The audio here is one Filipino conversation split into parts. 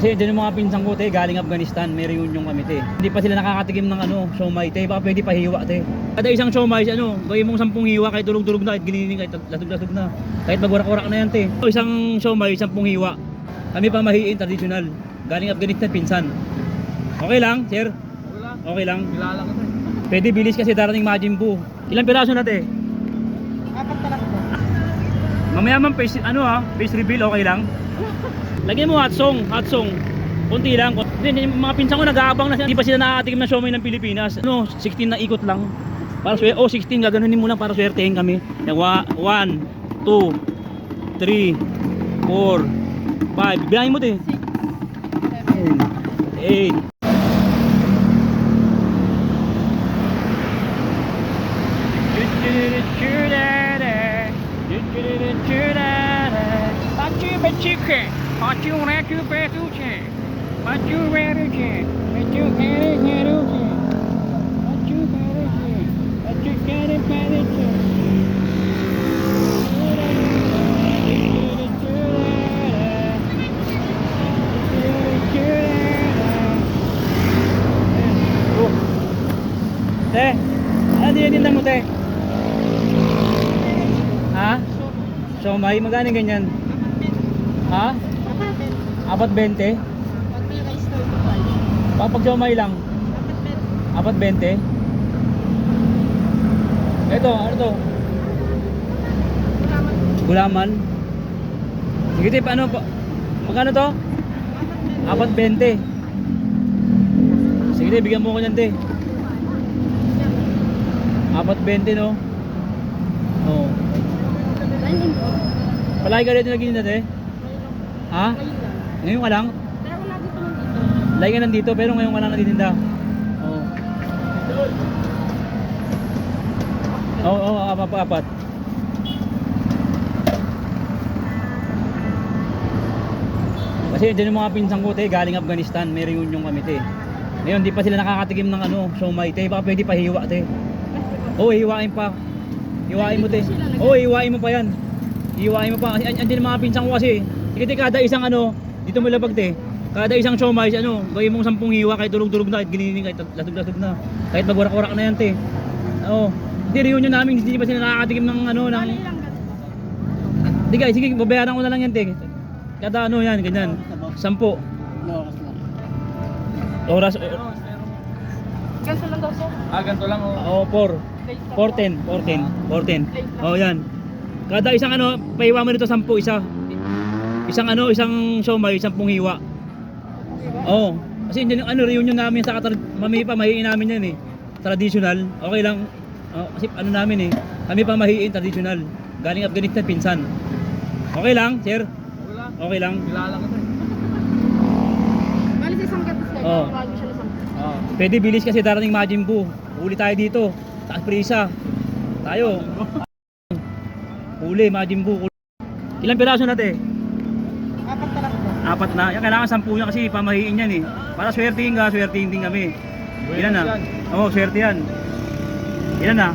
Kasi dyan yung mga pinsan ko, te, galing Afghanistan, may reunion kami, te. Hindi pa sila nakakatikim ng siomay, te. Baka pwede pahiwa, te. Kada isang siomay, gawin mong 10 hiwa, kahit tulog-tulog na, kahit giniling, kahit lasog-lasog na. Kahit magwarak-warak na yan, te. Isang siomay, 10 hiwa. Kami pamahiin, tradisyonal. Galing Afghanistan, pinsan. Okay lang, sir? Okay lang. Kilala ko to. Pwede bilis kasi darating Majin Buu. Ilang piraso na, te? 4 talak po. Mamaya man face reveal, okay lang. Lagyan mo hot song. Kunti lang. Hindi, yung mga pinsan ko nag-aabang na, hindi pa sila nakakatikim ng siomay ng Pilipinas. 16 na ikot lang. Para 16, gaganunin mo lang para swertehin kami. 1, 2, 3, 4, 5. Bilangin mo, te. 8. Te, ano dinitinda mo, te? Ha? Siomay, magkano ganyan? Ha? 4.20? Pag siomay lang? 4.20? Ito, ano to? Gulaman? Sige, te, paano pa? Magkano to? 4.20? Sige, te, bigyan mo ko nyan, te. 4.20, no? Oo. Palagi ka rin naging dati? Ha? Ngayon ka lang? Pero wala dito lang dito. Lagi ka nandito pero ngayon ka lang natitinda? Oo. Oo, apat. Kasi dyan yung mga pinsan ko, te, galing Afghanistan, may reunion kami, te. Ngayon, di pa sila nakakatikim ng siomay, te. Baka pwede pahiwa, te. Oo, hiwain pa. Hiwain mo, te. Oo, hiwain mo pa yan. Hiwain mo pa. Kasi andyan yung mga pinsan ko kasi. Sige, te, kada isang dito mo labag, te. Kada isang siomay, gawin mong 10 hiwa, kahit tulog-tulog na, kahit giniling, kahit lasog-lasog na. Kahit magwarak-warak na yan, te. Oo. Hindi, reunion namin, hindi pa sila nakakatikim ng Bali lang ganito. Di guys, sige, babayaran ko na lang yan, te. Kada yan, ganyan. 10. Oras. Ganito lang daw, sir. Ganito lang. Oo, 4. 14. Oh, yan. Kada isang pahiwa mo nito 10 isa. Isang siomay, 10 hiwa. Oo. Kasi yun yung reunion namin sa pamahiin namin yan, eh. Traditional. Okay lang. Kasi namin, eh. Kami pamahiin traditional. Galing Afghanistan, pinsan. Okay lang, sir? Okay lang. Kilala ko to. Bali sa isang gatos kayo. Oo. Bago siya na 10. Pwede bilis kasi darating Majin Buu. Huli tayo dito. Taas prisa. Tayo. Huli, Majin Buu. Ilang piraso na, te? 4 talak po. 4 na. Yan, kailangan 10 yan kasi pamahiin yan, eh. Para swertihin din kami. Ilan na? Oo, swerte yan. Ilan na?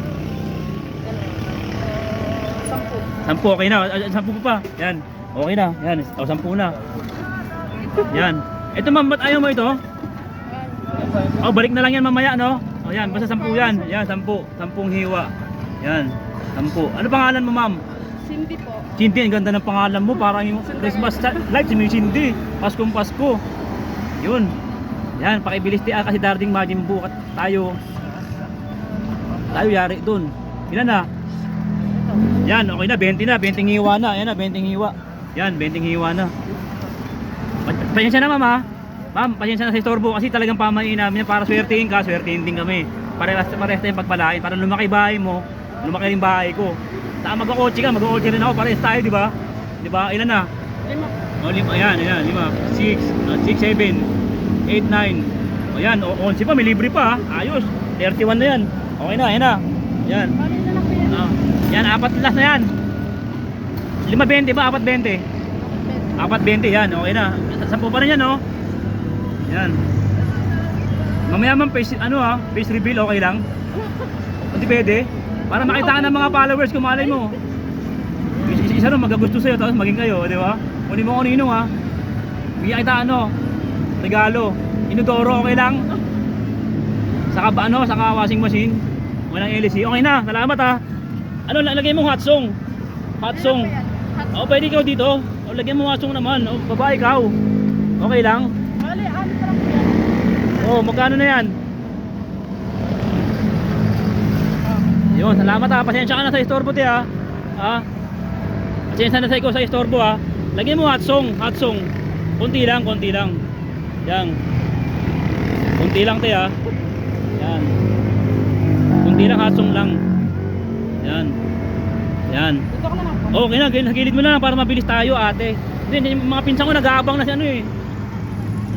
10. 10, okay na. 10 pa. Yan. Okay na. Yan. 10 na. Yan. Ito, ma'am, ba't ayaw mo ito? Balik na lang yan mamaya, no? Yan, basta 10 yan. Yan, 10 hiwa. Yan, 10. Ano pangalan mo, ma'am? Cindy po. Cindy, ang ganda ng pangalan mo. Parang yung Christmas light, si Cindy. Paskong Pasko. Yun. Yan, pakibilis ti kasi darating Majin Buu at tayo yari dun. Ilan na? Yan, okay na, 20 na, 20 hiwa na. Yan na, 20 hiwa. Yan, 20 hiwa na. Pasensya na, ma'am, ha? Ma'am, pasensya na sa istorbo kasi talagang pamahiin namin yan para swertihin ka, swertihin din kami. Parehas tayong pagpalain para lumaki bahay mo, lumaki yung bahay ko. Saka mag-kotse ka, mag-kotse rin ako, parehas tayo, di ba? Di ba? Ilan na? 5. O, 5, ayan, 5, 6, 7, 8, 9. O, yan, 11 pa, may libre pa, ha? Ayos, 31 na yan. Okay na, ayan na. Yan. Bali na lang po yan. Yan, 4 last na yan. 5.20 ba? 4.20? 4.20 yan, okay na. 10 pa rin yan, no? Yan. Mamaya man face reveal, okay lang? Hindi pwede? Para makita ka ng mga followers kung malay mo. Isa rin magagusto sa'yo tapos maging kayo, di ba? Kunin mo ko nino, ha? Bigyan kita regalo. Inodoro, okay lang? Saka ba ano, saka washing machine. Walang LC. Okay na, salamat ha. Ano, lagay mo hot song. Hot song. O, pwede ikaw dito. O, lagyan mo hot song naman. O, babae ikaw. Okay lang? Bali, ano pa lang po yan? O, magkano na yan? Yun, salamat ha. Pasensya ka na sa istorbo te ha. Ha? Pasensya na sa ikaw sa istorbo ha. Lagyan mo hot song, hot song. Konti lang, konti lang. Yan. Konti lang te ha. Yan. Konti lang, hot song lang. Yan. Yan. Dito ko na lang po. Okay na, gilid mo na lang para mabilis tayo ate. Hindi, yung mga pinsan ko nag-aabang na si ano eh.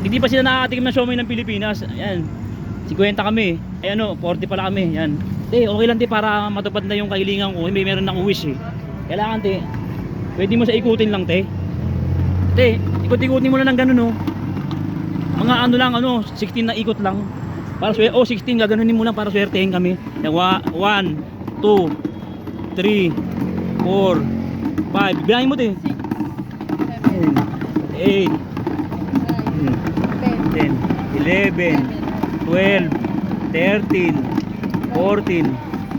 Hindi pa sila nakakatikim ng siomai ng Pilipinas. Ayan. 50 kami. Ay ano, 40 pala kami. Yan. Te, okay lang te para matupad na yung kahilingan ko. May meron akong wish eh. Kailangan te. Pwede mo sa ikutin lang te. Te, ikot-ikutin mo na ng ganun oh. Mga ano lang ano, 16 na ikot lang. Para 16 gaganunin mo lang para swertehin kami. Yan, 1, 2, 3, 4, 5. Bilahin mo te. 8, 10, 11, 12, 13, 14,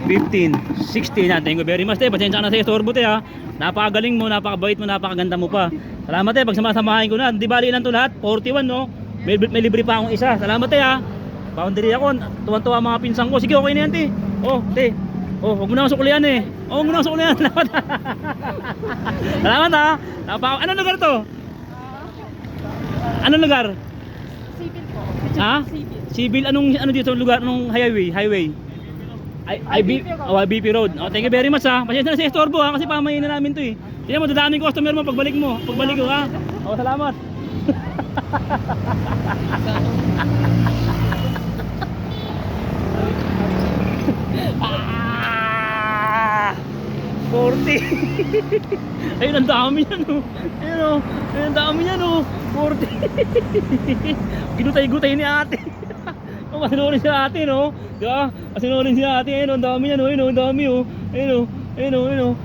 15, 16. Yan, thank you very much te. Pasensya ka na sa istorbo te ha. Napakagaling mo, napakabait mo, napakaganda mo pa. Salamat te, pag samasamahin ko na. Di bali lang to lahat, 41 no. May libre pa akong isa. Salamat te ha. Boundary ako, tuwan-tuwa mga pinsan ko. Sige, okay na yan te. Oh, te. Oh, huwag mo na suklihan eh. Oh, huwag mo na suklihan. Salamat. Salamat ha. Anong lugar to? Anong lugar? Civil po. Ha? Civil. Civil, ano dito lugar, anong highway? IBP Road. Oh, thank you very much ha. Pasensya na sa istorbo ha, kasi pamayin na namin to eh. Tingnan mo, dadaanin ko customer mo pagbalik mo. Pagbalik ko ha. Oh, salamat. Ah! 40. Ayun, ang dami yan oh. Ayun oh. Ayun, ang dami yan oh. 40. Ginutay-gutay ni ate. Oh, masinurin si ate no. Di ba? Masinurin si ate. Ayun, ang dami yan oh. Ayun, ang dami oh. Ayun oh. Ayun oh. Ayun oh.